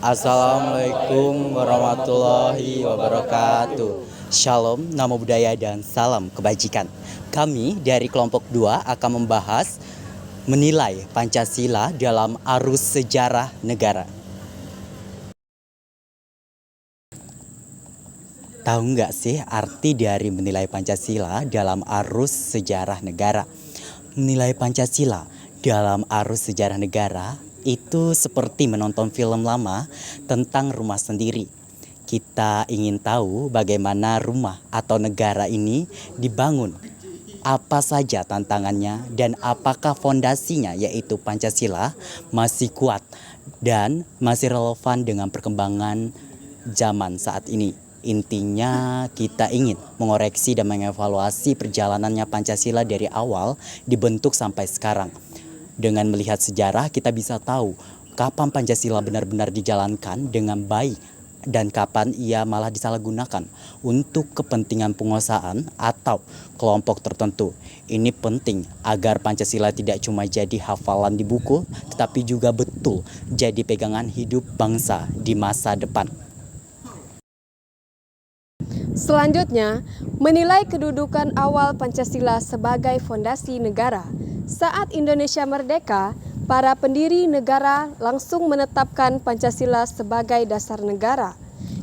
Assalamualaikum warahmatullahi wabarakatuh. Shalom, namo budaya dan salam kebajikan. Kami dari kelompok 2 akan membahas menilai Pancasila dalam arus sejarah negara. Tahu nggak sih arti dari menilai Pancasila dalam arus sejarah negara? Menilai Pancasila dalam arus sejarah negara itu seperti menonton film lama tentang rumah sendiri. Kita ingin tahu bagaimana rumah atau negara ini dibangun, apa saja tantangannya, dan apakah fondasinya yaitu Pancasila masih kuat dan masih relevan dengan perkembangan zaman saat ini. Intinya kita ingin mengoreksi dan mengevaluasi perjalanannya Pancasila dari awal dibentuk sampai sekarang. Dengan melihat sejarah kita bisa tahu kapan Pancasila benar-benar dijalankan dengan baik dan kapan ia malah disalahgunakan untuk kepentingan penguasaan atau kelompok tertentu. Ini penting agar Pancasila tidak cuma jadi hafalan di buku, tetapi juga betul jadi pegangan hidup bangsa di masa depan. Selanjutnya, menilai kedudukan awal Pancasila sebagai fondasi negara. Saat Indonesia merdeka, para pendiri negara langsung menetapkan Pancasila sebagai dasar negara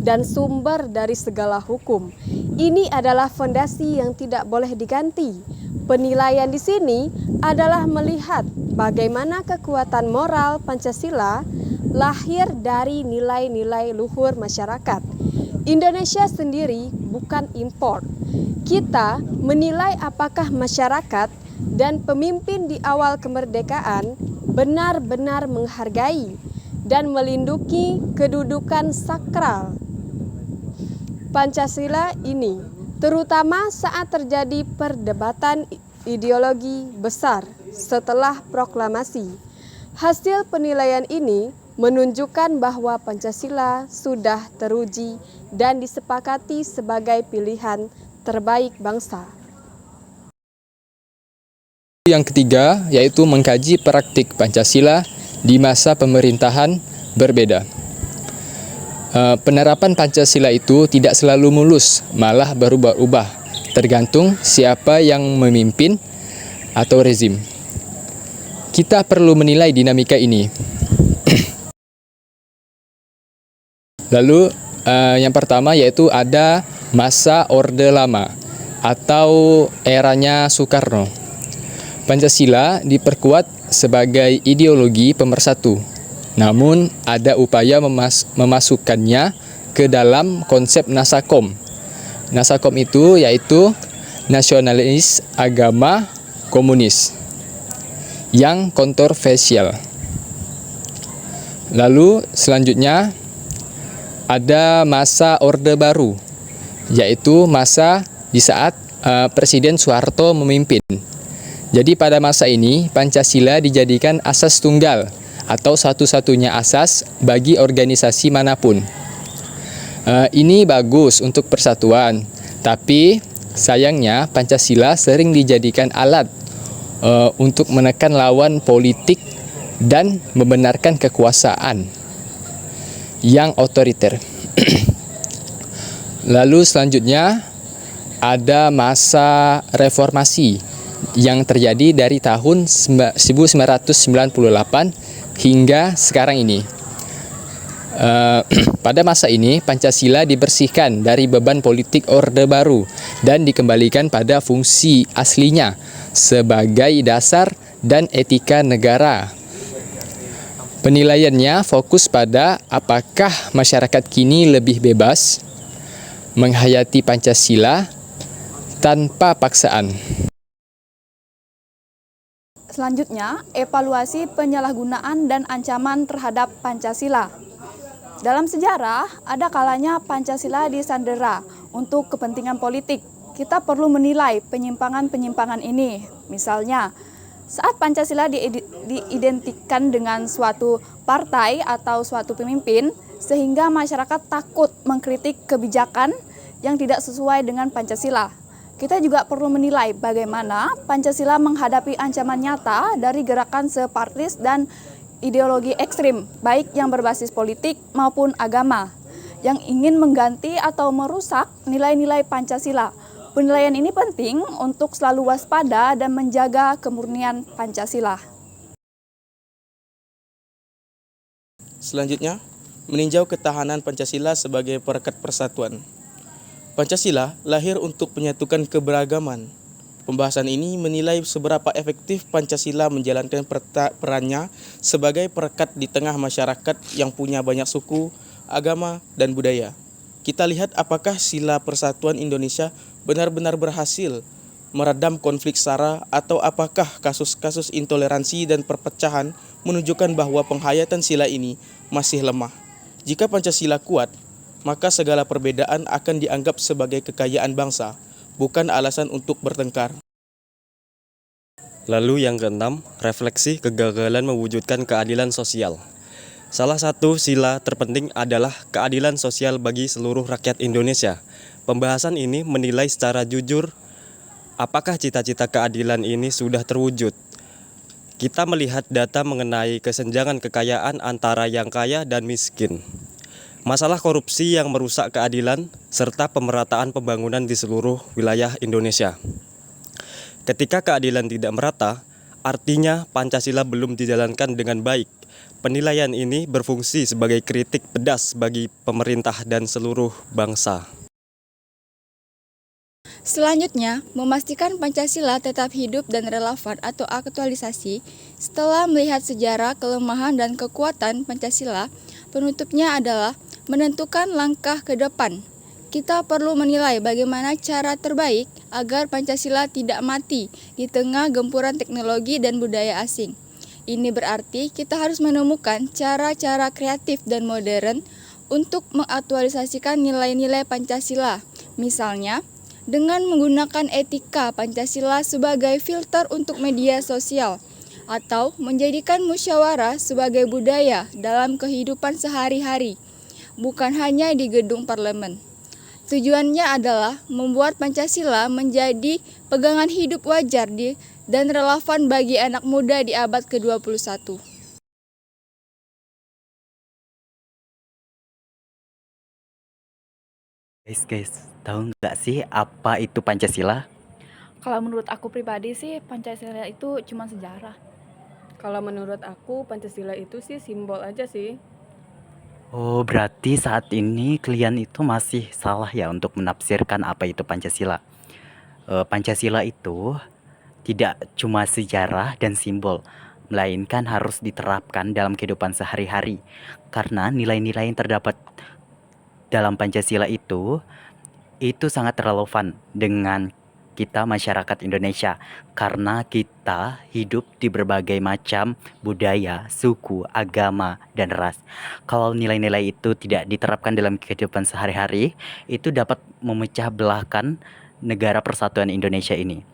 dan sumber dari segala hukum. Ini adalah fondasi yang tidak boleh diganti. Penilaian di sini adalah melihat bagaimana kekuatan moral Pancasila lahir dari nilai-nilai luhur masyarakat. Indonesia sendiri bukan impor. Kita menilai apakah masyarakat dan pemimpin di awal kemerdekaan benar-benar menghargai dan melindungi kedudukan sakral Pancasila ini, terutama saat terjadi perdebatan ideologi besar setelah proklamasi. Hasil penilaian ini menunjukkan bahwa Pancasila sudah teruji dan disepakati sebagai pilihan terbaik bangsa. Yang ketiga yaitu mengkaji praktik Pancasila di masa pemerintahan berbeda. Penerapan Pancasila itu tidak selalu mulus, malah berubah-ubah, tergantung siapa yang memimpin atau rezim. Kita perlu menilai dinamika ini. Lalu yang pertama yaitu ada masa Orde Lama atau eranya Soekarno. Pancasila diperkuat sebagai ideologi pemersatu, namun ada upaya memasukkannya ke dalam konsep Nasakom. Nasakom itu yaitu nasionalis agama komunis yang kontroversial. Lalu selanjutnya ada masa Orde Baru, yaitu masa di saat Presiden Soeharto memimpin. Jadi pada masa ini Pancasila dijadikan asas tunggal atau satu-satunya asas bagi organisasi manapun. Ini bagus untuk persatuan, tapi sayangnya Pancasila sering dijadikan alat untuk menekan lawan politik dan membenarkan kekuasaan yang otoriter. Lalu selanjutnya ada masa reformasi yang terjadi dari tahun 1998 hingga sekarang ini. Pada masa ini Pancasila dibersihkan dari beban politik Orde Baru dan dikembalikan pada fungsi aslinya sebagai dasar dan etika negara. Penilaiannya fokus pada apakah masyarakat kini lebih bebas menghayati Pancasila tanpa paksaan. Selanjutnya, evaluasi penyalahgunaan dan ancaman terhadap Pancasila. Dalam sejarah, ada kalanya Pancasila disandera untuk kepentingan politik. Kita perlu menilai penyimpangan-penyimpangan ini. Misalnya, saat Pancasila diidentikan dengan suatu partai atau suatu pemimpin, sehingga masyarakat takut mengkritik kebijakan yang tidak sesuai dengan Pancasila. Kita juga perlu menilai bagaimana Pancasila menghadapi ancaman nyata dari gerakan separtis dan ideologi ekstrim, baik yang berbasis politik maupun agama, yang ingin mengganti atau merusak nilai-nilai Pancasila. Penilaian ini penting untuk selalu waspada dan menjaga kemurnian Pancasila. Selanjutnya, meninjau ketahanan Pancasila sebagai perekat persatuan. Pancasila lahir untuk menyatukan keberagaman. Pembahasan ini menilai seberapa efektif Pancasila menjalankan perannya sebagai perekat di tengah masyarakat yang punya banyak suku, agama, dan budaya. Kita lihat apakah sila persatuan Indonesia benar-benar berhasil meredam konflik SARA atau apakah kasus-kasus intoleransi dan perpecahan menunjukkan bahwa penghayatan sila ini masih lemah. Jika Pancasila kuat, maka segala perbedaan akan dianggap sebagai kekayaan bangsa, bukan alasan untuk bertengkar. Lalu yang keenam, refleksi kegagalan mewujudkan keadilan sosial. Salah satu sila terpenting adalah keadilan sosial bagi seluruh rakyat Indonesia. Pembahasan ini menilai secara jujur apakah cita-cita keadilan ini sudah terwujud. Kita melihat data mengenai kesenjangan kekayaan antara yang kaya dan miskin. Masalah korupsi yang merusak keadilan, serta pemerataan pembangunan di seluruh wilayah Indonesia. Ketika keadilan tidak merata, artinya Pancasila belum dijalankan dengan baik. Penilaian ini berfungsi sebagai kritik pedas bagi pemerintah dan seluruh bangsa. Selanjutnya, memastikan Pancasila tetap hidup dan relevan atau aktualisasi. Setelah melihat sejarah, kelemahan, dan kekuatan Pancasila, penutupnya adalah menentukan langkah ke depan. Kita perlu menilai bagaimana cara terbaik agar Pancasila tidak mati di tengah gempuran teknologi dan budaya asing. Ini berarti kita harus menemukan cara-cara kreatif dan modern untuk mengaktualisasikan nilai-nilai Pancasila. Misalnya, dengan menggunakan etika Pancasila sebagai filter untuk media sosial, atau menjadikan musyawarah sebagai budaya dalam kehidupan sehari-hari, bukan hanya di gedung parlemen. Tujuannya adalah membuat Pancasila menjadi pegangan hidup wajar dan relevan bagi anak muda di abad ke-21. Guys, tahu nggak sih apa itu Pancasila? Kalau menurut aku pribadi sih, Pancasila itu cuma sejarah. Kalau menurut aku Pancasila itu sih simbol aja sih. Oh, berarti saat ini kalian itu masih salah ya untuk menafsirkan apa itu Pancasila. Pancasila itu tidak cuma sejarah dan simbol, melainkan harus diterapkan dalam kehidupan sehari-hari. Karena nilai-nilai yang terdapat dalam Pancasila itu sangat relevan dengan kita masyarakat Indonesia karena kita hidup di berbagai macam budaya, suku, agama, dan ras. Kalau nilai-nilai itu tidak diterapkan dalam kehidupan sehari-hari, itu dapat memecah belahkan negara persatuan Indonesia ini.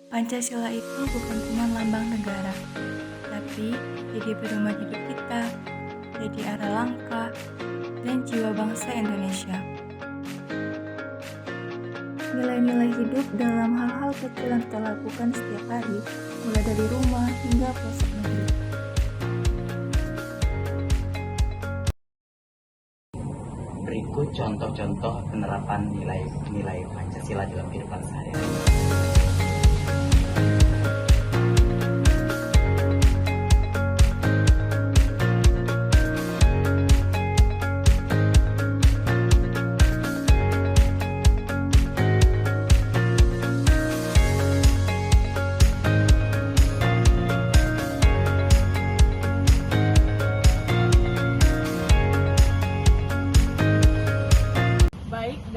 Pancasila itu bukan cuma lambang negara, tapi jadi pedoman hidup kita, jadi arah langkah, dan jiwa bangsa Indonesia. Nilai-nilai hidup dalam hal-hal kecil yang kita lakukan setiap hari, mulai dari rumah hingga pelosok negeri. Berikut contoh-contoh penerapan nilai-nilai Pancasila dalam kehidupan sehari-hari.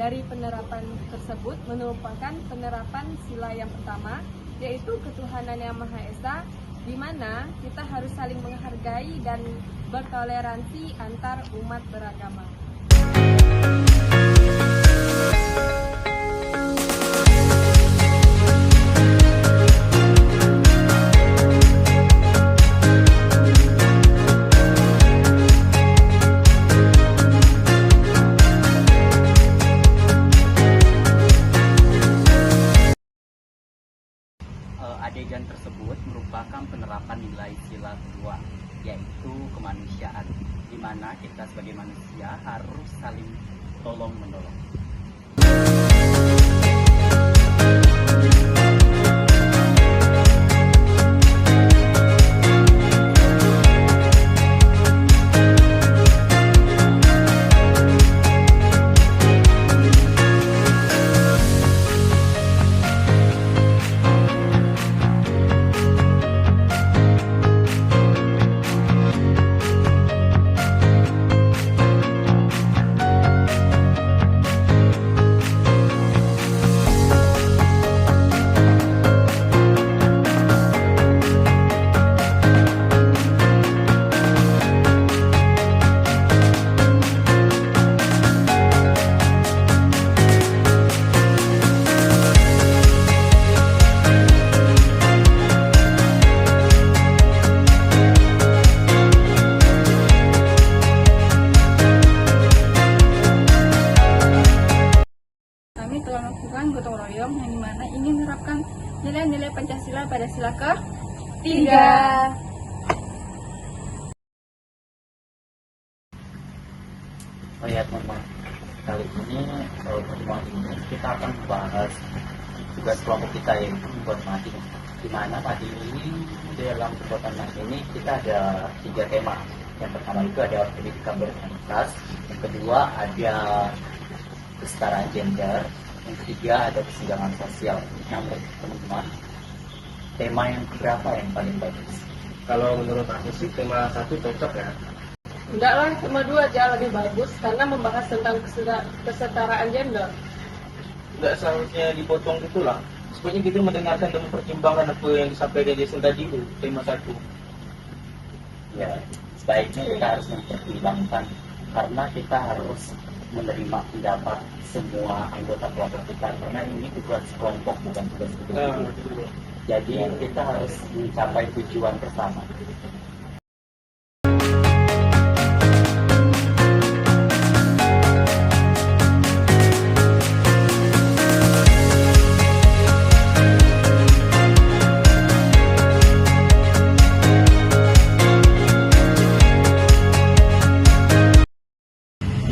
Dari penerapan tersebut merupakan penerapan sila yang pertama, yaitu ketuhanan yang Maha Esa, di mana kita harus saling menghargai dan bertoleransi antar umat beragama. Adegan tersebut merupakan penerapan nilai sila kedua, yaitu kemanusiaan, di mana kita sebagai manusia harus saling tolong menolong. Kami telah melakukan gotong royong yang dimana ingin menerapkan nilai-nilai Pancasila pada sila ke-3. Oh ya teman-teman, kali ini pertemuan ini kita akan membahas tugas kelompok kita yaitu membuat mading. Di mana mading ini dalam pembuatan mading ini kita ada 3 tema. Yang pertama itu ada pendidikan berkualitas, yang kedua ada kesetaraan gender, yang ketiga ada kesenjangan sosial. Nah, menurut teman-teman, tema yang berapa yang paling bagus? Kalau menurut aku sih tema 1 cocok ya. Enggak lah, tema 2 aja lebih bagus karena membahas tentang kesetaraan gender. Nggak seharusnya dipotong gitulah. Sebenarnya kita mendengarkan dan mempertimbangkan apa yang disampaikan Jason tadi itu, tema 1. Ya, sebaiknya kita harus mempertimbangkan karena kita harus menerima pendapat semua anggota kelompok kita karena ini tugas kelompok bukan tugas individu. Jadi kita harus mencapai tujuan bersama.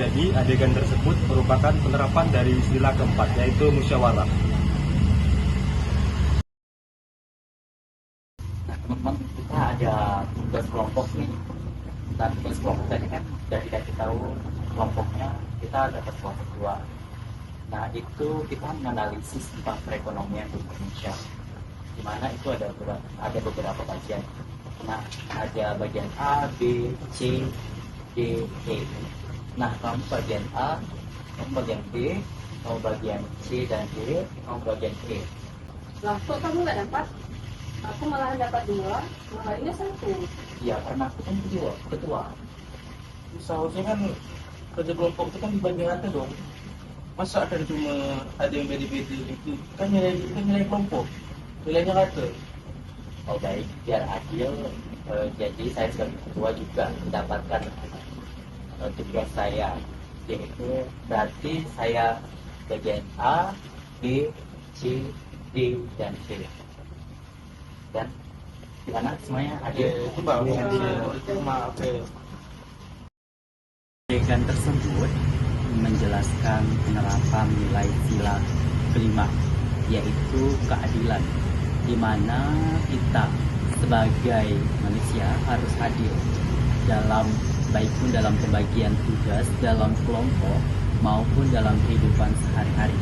Jadi adegan tersebut merupakan penerapan dari sila keempat, yaitu musyawarah. Nah teman-teman, kita ada tugas kelompok nih. Nah tugas kelompok tadi kan sudah dikasih tahu kelompoknya, kita dapat kelompok 2. Nah itu kita menganalisis tentang perekonomian di Indonesia, di mana itu ada beberapa bagian. Nah ada bagian A, B, C, D, E. Nah, kamu bagian A, kamu bagian B, kamu bagian C dan D, kamu bagian E. Lah, kok kamu nggak dapat? Aku malahan dapat 2, malah ini 1. Ya, karena aku kan ketua. Seharusnya kan kerja kelompok itu kan dibagi rata dong. Masa akan cuma ada yang beda-beda itu? Kan nilai kelompok, nilainya rata. Oh baik, biar adil, jadi saya sebagai ketua juga mendapatkan tugas saya, yaitu berarti saya bagian A, B, C, D, dan C. Dan gimana semuanya adil? Coba maaf ya. Adegan tersebut menjelaskan penerapan nilai sila kelima, yaitu keadilan, di mana kita sebagai manusia harus adil baik pun dalam pembagian tugas dalam kelompok maupun dalam kehidupan sehari-hari.